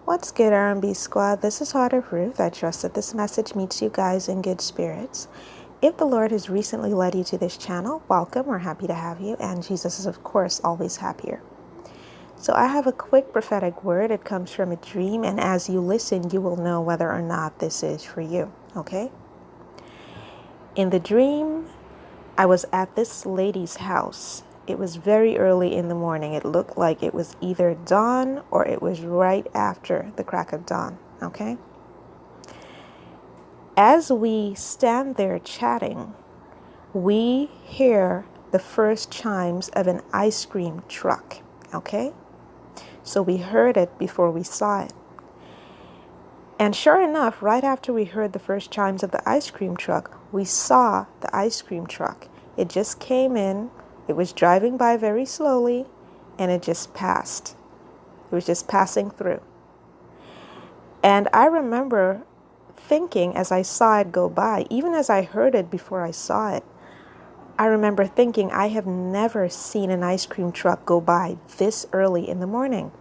What's good, R&B squad? This is Heart of Ruth. I trust that this message meets you guys in good spirits. If the Lord has recently led you to this channel, welcome. We're happy to have you, and Jesus is, of course, always happier. So I have a quick prophetic word. It comes from a dream, and as you listen, you will know whether or not this is for you, okay? In the dream, I was at this lady's house. It was very early in the morning. It looked like it was either dawn or it was right after the crack of dawn, okay? As we stand there chatting, we hear the first chimes of an ice cream truck, okay? So we heard it before we saw it. And sure enough, right after we heard the first chimes of the ice cream truck, we saw the ice cream truck. It just came in. It was driving by very slowly, and it just passed. It was just passing through. And I remember thinking as I saw it go by, even as I heard it before I saw it, I remember thinking, I have never seen an ice cream truck go by this early in the morning.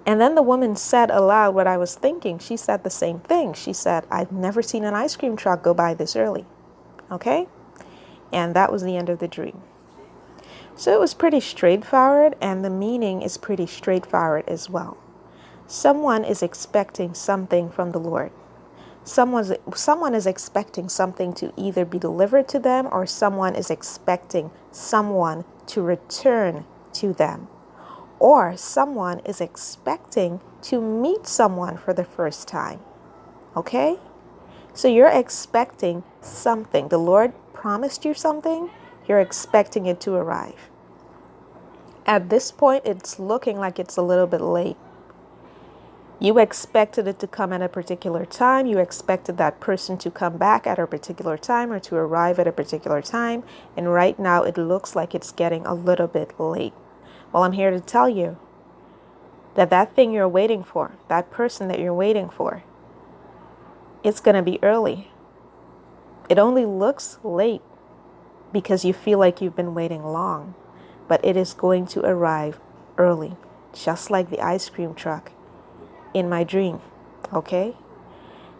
And then the woman said aloud what I was thinking. She said the same thing. She said, I've never seen an ice cream truck go by this early. Okay? And that was the end of the dream. So it was pretty straightforward, and the meaning is pretty straightforward as well. Someone is expecting something from the Lord. Someone is expecting something to either be delivered to them, or someone is expecting someone to return to them. Or someone is expecting to meet someone for the first time. Okay? So you're expecting something. The Lord promised you something. You're expecting it to arrive. At this point, it's looking like it's a little bit late. You expected it to come at a particular time. You expected that person to come back at a particular time or to arrive at a particular time. And right now, it looks like it's getting a little bit late. Well, I'm here to tell you that that thing you're waiting for, that person that you're waiting for, it's going to be early. It only looks late because you feel like you've been waiting long, but it is going to arrive early, just like the ice cream truck in my dream, okay?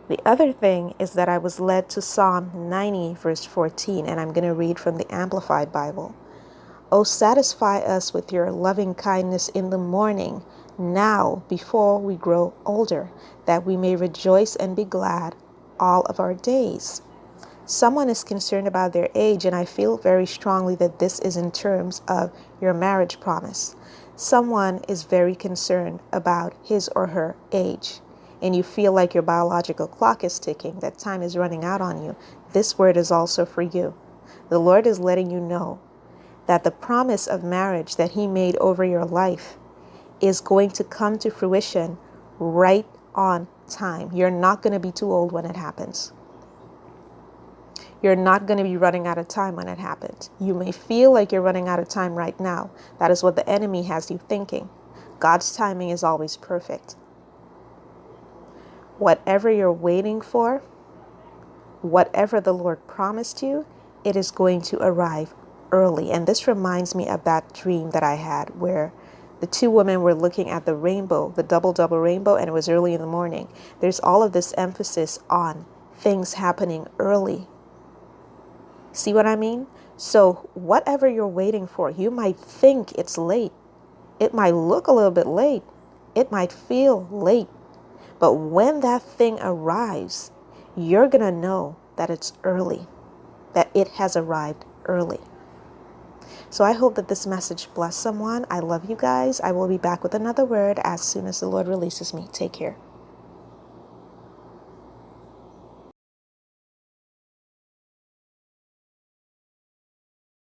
The other thing is that I was led to Psalm 90, verse 14, and I'm going to read from the Amplified Bible. Oh, satisfy us with your loving kindness in the morning, now before we grow older, that we may rejoice and be glad all of our days. Someone is concerned about their age, and I feel very strongly that this is in terms of your marriage promise. Someone is very concerned about his or her age, and you feel like your biological clock is ticking, that time is running out on you. This word is also for you. The Lord is letting you know that the promise of marriage that He made over your life is going to come to fruition right on time. You're not going to be too old when it happens. You're not going to be running out of time when it happens. You may feel like you're running out of time right now. That is what the enemy has you thinking. God's timing is always perfect. Whatever you're waiting for, whatever the Lord promised you, it is going to arrive early. And this reminds me of that dream that I had where the two women were looking at the rainbow, the double rainbow, and it was early in the morning. There's all of this emphasis on things happening early. See what I mean? So whatever you're waiting for, you might think it's late. It might look a little bit late. It might feel late. But when that thing arrives, you're going to know that it's early, that it has arrived early. So I hope that this message bless someone. I love you guys. I will be back with another word as soon as the Lord releases me. Take care.